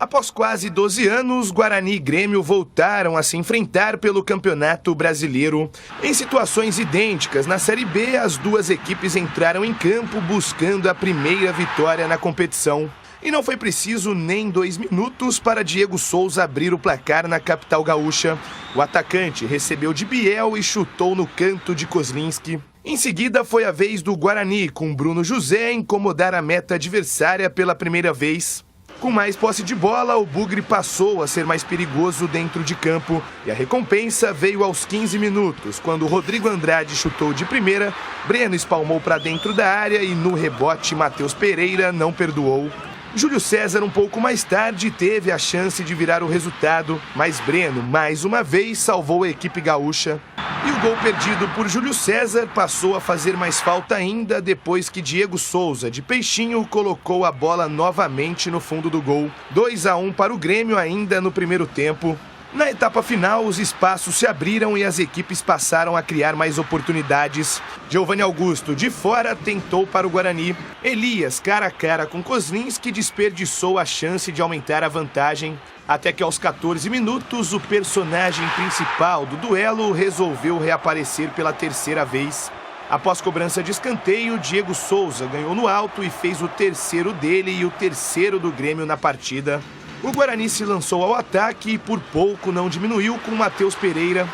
Após quase 12 anos, Guarani e Grêmio voltaram a se enfrentar pelo Campeonato Brasileiro. Em situações idênticas, na Série B, as duas equipes entraram em campo buscando a primeira vitória na competição. E não foi preciso nem 2 minutos para Diego Souza abrir o placar na capital gaúcha. O atacante recebeu de Biel e chutou no canto de Kozlinski. Em seguida, foi a vez do Guarani, com Bruno José incomodar a meta adversária pela primeira vez. Com mais posse de bola, o Bugre passou a ser mais perigoso dentro de campo. E a recompensa veio aos 15 minutos, quando Rodrigo Andrade chutou de primeira, Breno espalmou para dentro da área e no rebote Matheus Pereira não perdoou. Júlio César, um pouco mais tarde, teve a chance de virar o resultado, mas Breno, mais uma vez, salvou a equipe gaúcha. E o gol perdido por Júlio César passou a fazer mais falta ainda depois que Diego Souza, de peixinho, colocou a bola novamente no fundo do gol. 2-1 para o Grêmio ainda no primeiro tempo. Na etapa final, os espaços se abriram e as equipes passaram a criar mais oportunidades. Giovanni Augusto, de fora, tentou para o Guarani. Elias, cara a cara com Kozlinski, desperdiçou a chance de aumentar a vantagem. Até que aos 14 minutos, o personagem principal do duelo resolveu reaparecer pela terceira vez. Após cobrança de escanteio, Diego Souza ganhou no alto e fez o terceiro dele e o terceiro do Grêmio na partida. O Guarani se lançou ao ataque e por pouco não diminuiu com Matheus Pereira.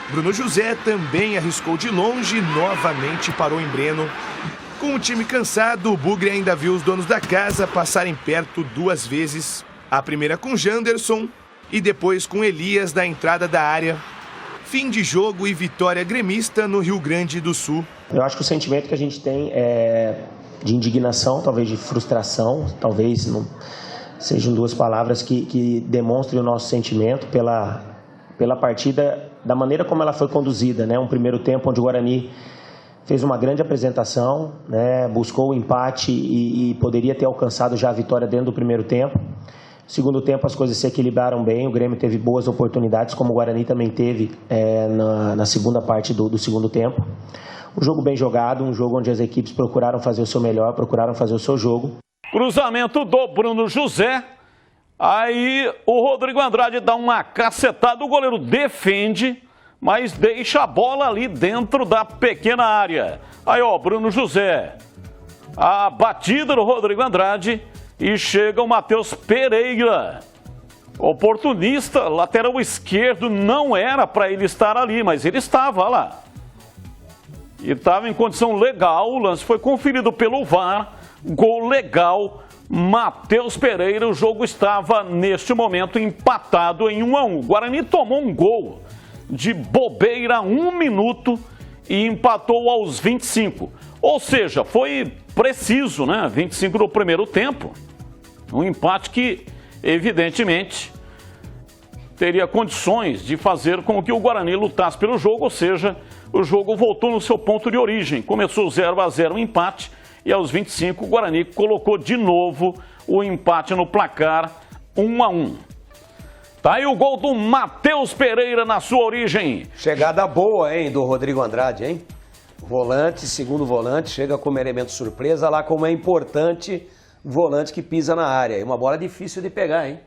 Bruno José também arriscou de longe e novamente parou em Breno. Com o time cansado, o Bugre ainda viu os donos da casa passarem perto 2 vezes. A primeira com Janderson e depois com Elias da entrada da área. Fim de jogo e vitória gremista no Rio Grande do Sul. Eu acho que o sentimento que a gente tem é de indignação, talvez de frustração, talvez não sejam 2 palavras que demonstrem o nosso sentimento pela partida, da maneira como ela foi conduzida, né? Um primeiro tempo onde o Guarani fez uma grande apresentação, né? Buscou o empate e poderia ter alcançado já a vitória dentro do primeiro tempo. Segundo tempo as coisas se equilibraram bem, o Grêmio teve boas oportunidades, como o Guarani também teve na segunda parte do segundo tempo. Um jogo bem jogado, um jogo onde as equipes procuraram fazer o seu melhor, procuraram fazer o seu jogo. Cruzamento do Bruno José, aí o Rodrigo Andrade dá uma cacetada, o goleiro defende, mas deixa a bola ali dentro da pequena área. Aí ó, Bruno José, a batida do Rodrigo Andrade e chega o Matheus Pereira. Oportunista, lateral esquerdo, não era para ele estar ali, mas ele estava lá. E estava em condição legal, o lance foi conferido pelo VAR. Gol legal, Matheus Pereira. O jogo estava, neste momento, empatado em 1-1. O Guarani tomou um gol de bobeira 1 minuto e empatou aos 25. Ou seja, foi preciso, né? 25 no primeiro tempo. Um empate que, evidentemente, teria condições de fazer com que o Guarani lutasse pelo jogo. Ou seja, o jogo voltou no seu ponto de origem. Começou 0-0 um empate. E aos 25, o Guarani colocou de novo o empate no placar 1-1. Tá aí o gol do Matheus Pereira na sua origem. Chegada boa, hein, do Rodrigo Andrade, hein? Volante, segundo volante, chega como elemento surpresa, lá como é importante volante que pisa na área. E uma bola difícil de pegar, hein?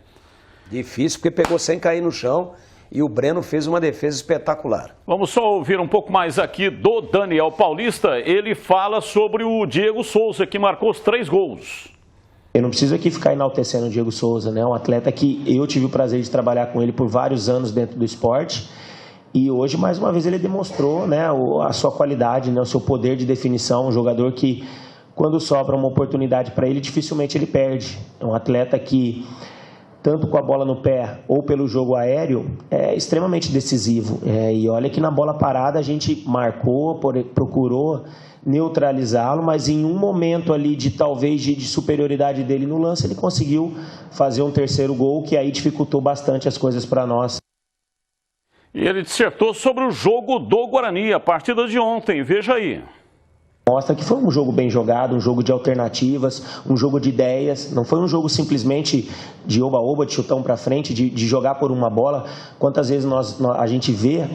Difícil, porque pegou sem cair no chão. E o Breno fez uma defesa espetacular. Vamos só ouvir um pouco mais aqui do Daniel Paulista. Ele fala sobre o Diego Souza, que marcou os 3 gols. Eu não preciso aqui ficar enaltecendo o Diego Souza, né? Um atleta que eu tive o prazer de trabalhar com ele por vários anos dentro do esporte. E hoje, mais uma vez, ele demonstrou, né, a sua qualidade, né, o seu poder de definição. Um jogador que, quando sobra uma oportunidade para ele, dificilmente ele perde. É um atleta que, tanto com a bola no pé ou pelo jogo aéreo, é extremamente decisivo. E olha que na bola parada a gente marcou, procurou neutralizá-lo, mas em um momento ali de talvez de superioridade dele no lance, ele conseguiu fazer um terceiro gol, que aí dificultou bastante as coisas para nós. E ele dissertou sobre o jogo do Guarani, a partida de ontem. Veja aí. Mostra que foi um jogo bem jogado, um jogo de alternativas, um jogo de ideias. Não foi um jogo simplesmente de oba-oba, de chutão para frente, de jogar por uma bola. Quantas vezes a gente vê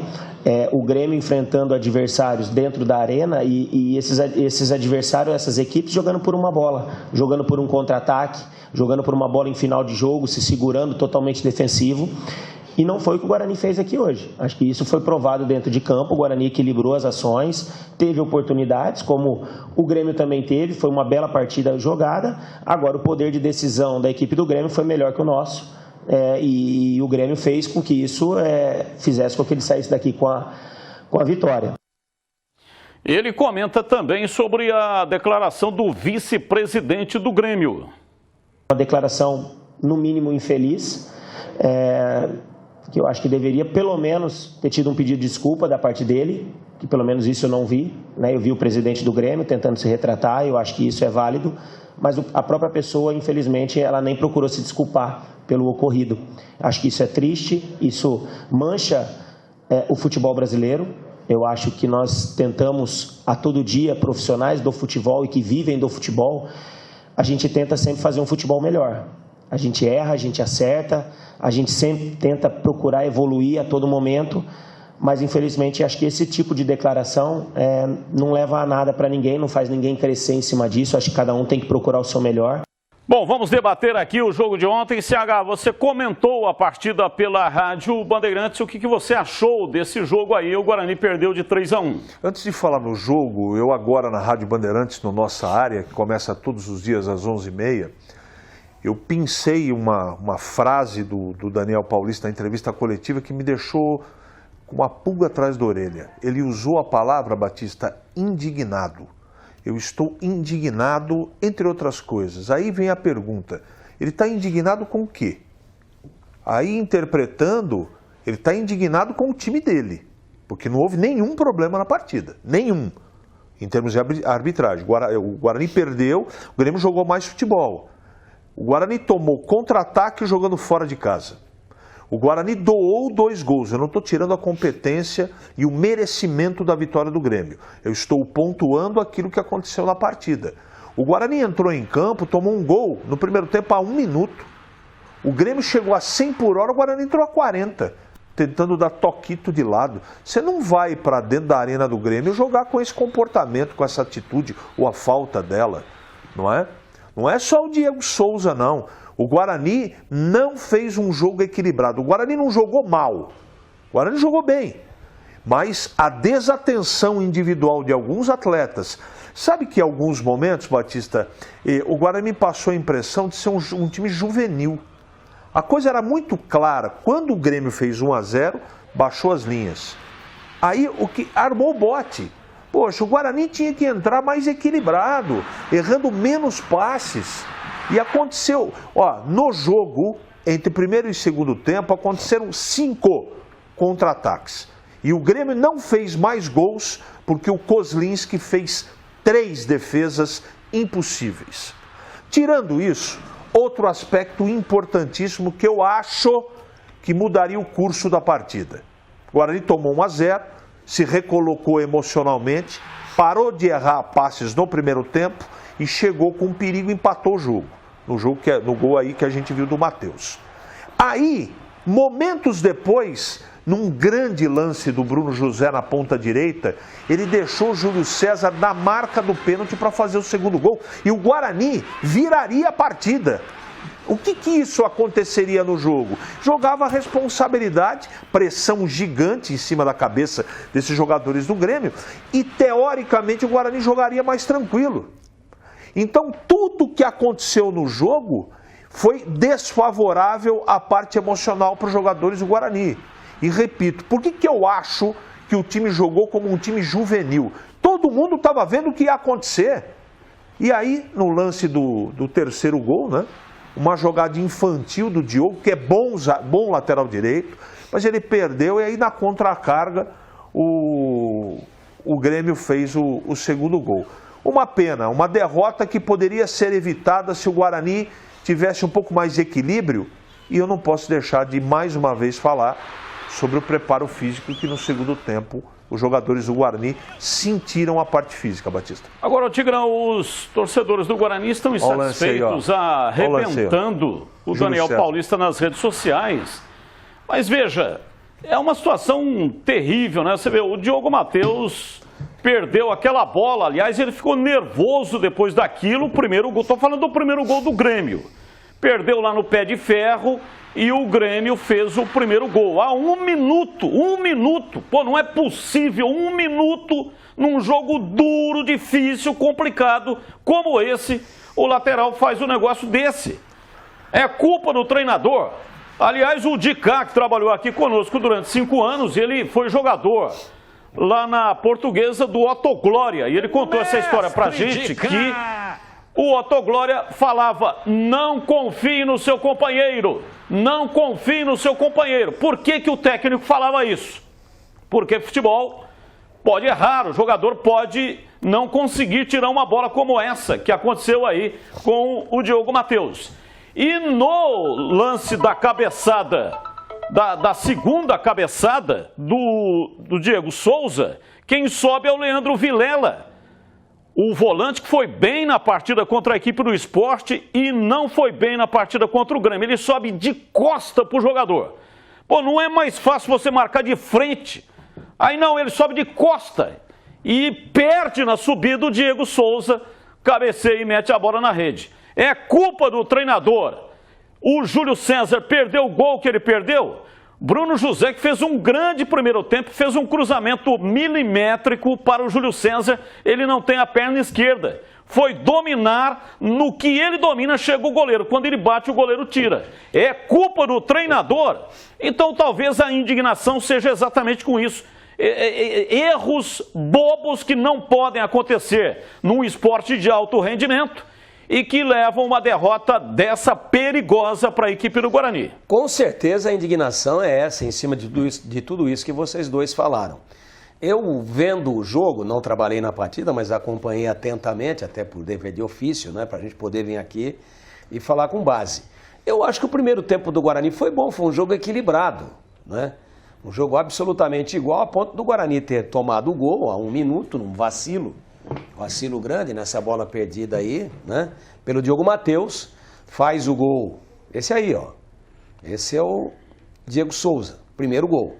o Grêmio enfrentando adversários dentro da arena e esses adversários, essas equipes jogando por uma bola, jogando por um contra-ataque, jogando por uma bola em final de jogo, se segurando totalmente defensivo. E não foi o que o Guarani fez aqui hoje. Acho que isso foi provado dentro de campo. O Guarani equilibrou as ações, teve oportunidades, como o Grêmio também teve. Foi uma bela partida jogada. Agora, o poder de decisão da equipe do Grêmio foi melhor que o nosso. E o Grêmio fez com que isso fizesse com que ele saísse daqui com a vitória. Ele comenta também sobre a declaração do vice-presidente do Grêmio. Uma declaração, no mínimo, infeliz. Que eu acho que deveria pelo menos ter tido um pedido de desculpa da parte dele, que pelo menos isso eu não vi, né? Eu vi o presidente do Grêmio tentando se retratar, eu acho que isso é válido, mas a própria pessoa, infelizmente, ela nem procurou se desculpar pelo ocorrido. Acho que isso é triste, isso mancha o futebol brasileiro. Eu acho que nós tentamos a todo dia, profissionais do futebol e que vivem do futebol, a gente tenta sempre fazer um futebol melhor. A gente erra, a gente acerta, a gente sempre tenta procurar evoluir a todo momento, mas infelizmente acho que esse tipo de declaração não leva a nada para ninguém, não faz ninguém crescer em cima disso. Acho que cada um tem que procurar o seu melhor. Bom, vamos debater aqui o jogo de ontem. CH, você comentou a partida pela Rádio Bandeirantes. O que você achou desse jogo aí? O Guarani perdeu de 3-1. Antes de falar no jogo, eu agora na Rádio Bandeirantes, no Nossa Área, que começa todos os dias às 11h30, eu pensei uma frase do Daniel Paulista na entrevista coletiva que me deixou com uma pulga atrás da orelha. Ele usou a palavra, Batista, indignado. Eu estou indignado, entre outras coisas. Aí vem a pergunta, ele está indignado com o quê? Aí, interpretando, ele está indignado com o time dele, porque não houve nenhum problema na partida, nenhum, em termos de arbitragem. O Guarani perdeu, o Grêmio jogou mais futebol. O Guarani tomou contra-ataque jogando fora de casa. O Guarani doou 2 gols. Eu não estou tirando a competência e o merecimento da vitória do Grêmio. Eu estou pontuando aquilo que aconteceu na partida. O Guarani entrou em campo, tomou um gol no primeiro tempo a 1 minuto. O Grêmio chegou a 100 por hora, o Guarani entrou a 40, tentando dar toquito de lado. Você não vai para dentro da arena do Grêmio jogar com esse comportamento, com essa atitude ou a falta dela, não é? Não é só o Diego Souza, não. O Guarani não fez um jogo equilibrado. O Guarani não jogou mal. O Guarani jogou bem. Mas a desatenção individual de alguns atletas. Sabe que em alguns momentos, Batista, o Guarani passou a impressão de ser um time juvenil. A coisa era muito clara. Quando o Grêmio fez 1-0, baixou as linhas. Aí o que armou o bote. Poxa, o Guarani tinha que entrar mais equilibrado, errando menos passes. E aconteceu, no jogo, entre primeiro e segundo tempo, aconteceram 5 contra-ataques. E o Grêmio não fez mais gols porque o Kozlinski fez 3 defesas impossíveis. Tirando isso, outro aspecto importantíssimo que eu acho que mudaria o curso da partida. O Guarani tomou 1-0. Se recolocou emocionalmente, parou de errar passes no primeiro tempo e chegou com perigo e empatou o jogo. No gol aí que a gente viu do Matheus. Aí, momentos depois, num grande lance do Bruno José na ponta direita, ele deixou o Júlio César na marca do pênalti para fazer o segundo gol. E o Guarani viraria a partida. O que isso aconteceria no jogo? Jogava a responsabilidade, pressão gigante em cima da cabeça desses jogadores do Grêmio e, teoricamente, o Guarani jogaria mais tranquilo. Então, tudo que aconteceu no jogo foi desfavorável à parte emocional para os jogadores do Guarani. E, repito, por que eu acho que o time jogou como um time juvenil? Todo mundo estava vendo o que ia acontecer. E aí, no lance do terceiro gol, né? Uma jogada infantil do Diogo, que é bom lateral direito, mas ele perdeu e aí na contra-carga o Grêmio fez o segundo gol. Uma pena, uma derrota que poderia ser evitada se o Guarani tivesse um pouco mais de equilíbrio, e eu não posso deixar de mais uma vez falar sobre o preparo físico que no segundo tempo os jogadores do Guarani sentiram a parte física, Batista. Agora, Tigrão, os torcedores do Guarani estão insatisfeitos, arrebentando o Daniel Paulista nas redes sociais. Mas veja, é uma situação terrível, né? Você vê, o Diogo Matheus perdeu aquela bola, aliás, ele ficou nervoso depois daquilo, o primeiro gol, estou falando do primeiro gol do Grêmio. Perdeu lá no pé de ferro e o Grêmio fez o primeiro gol. Há um minuto, pô, não é possível, 1 minuto num jogo duro, difícil, complicado como esse, o lateral faz um negócio desse. É culpa do treinador. Aliás, o Dicá, que trabalhou aqui conosco durante 5 anos, ele foi jogador lá na Portuguesa do Otto Glória, e ele contou essa história pra gente, que o Otto Glória falava: não confie no seu companheiro, não confie no seu companheiro. Por que que o técnico falava isso? Porque futebol pode errar, o jogador pode não conseguir tirar uma bola como essa, que aconteceu aí com o Diogo Matheus. E no lance da cabeçada, da segunda cabeçada do Diego Souza, quem sobe é o Leandro Vilela, o volante que foi bem na partida contra a equipe do Sport e não foi bem na partida contra o Grêmio. Ele sobe de costa pro jogador. Pô, não é mais fácil você marcar de frente. Aí não, ele sobe de costa e perde na subida o Diego Souza, cabeceia e mete a bola na rede. É culpa do treinador. O Júlio César perdeu o gol que ele perdeu. Bruno José, que fez um grande primeiro tempo, fez um cruzamento milimétrico para o Júlio César, ele não tem a perna esquerda. Foi dominar, no que ele domina, chega o goleiro. Quando ele bate, o goleiro tira. É culpa do treinador? Então talvez a indignação seja exatamente com isso. Erros bobos que não podem acontecer num esporte de alto rendimento e que levam uma derrota dessa perigosa para a equipe do Guarani. Com certeza a indignação é essa, em cima de tudo isso que vocês dois falaram. Eu, vendo o jogo, não trabalhei na partida, mas acompanhei atentamente, até por dever de ofício, né, para a gente poder vir aqui e falar com base. Eu acho que o primeiro tempo do Guarani foi bom, foi um jogo equilibrado, né? Um jogo absolutamente igual, a ponto do Guarani ter tomado o gol a 1 minuto, num vacilo grande nessa bola perdida aí, né? Pelo Diogo Matheus, faz o gol. Esse aí, ó. Esse é o Diego Souza, primeiro gol.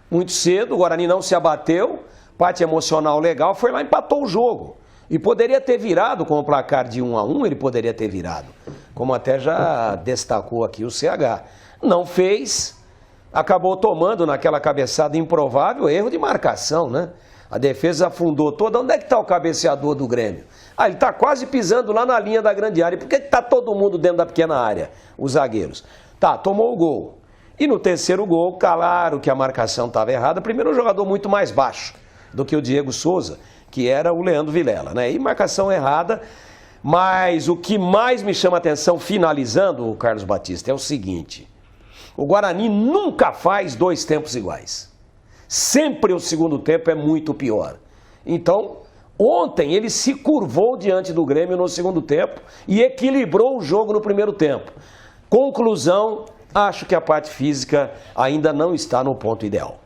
Muito cedo, o Guarani não se abateu, parte emocional legal, foi lá e empatou o jogo. E poderia ter virado com o placar de 1-1, ele poderia ter virado. Como até já destacou aqui o CH. Não fez, acabou tomando naquela cabeçada improvável, erro de marcação, né? A defesa afundou toda. Onde é que está o cabeceador do Grêmio? Ah, ele está quase pisando lá na linha da grande área. Por que está todo mundo dentro da pequena área? Os zagueiros. Tá, tomou o gol. E no terceiro gol, claro que a marcação estava errada. Primeiro, um jogador muito mais baixo do que o Diego Souza, que era o Leandro Vilela, né? E marcação errada. Mas o que mais me chama a atenção, finalizando, o Carlos Batista, é o seguinte: o Guarani nunca faz 2 tempos iguais. Sempre o segundo tempo é muito pior. Então, ontem ele se curvou diante do Grêmio no segundo tempo e equilibrou o jogo no primeiro tempo. Conclusão, acho que a parte física ainda não está no ponto ideal.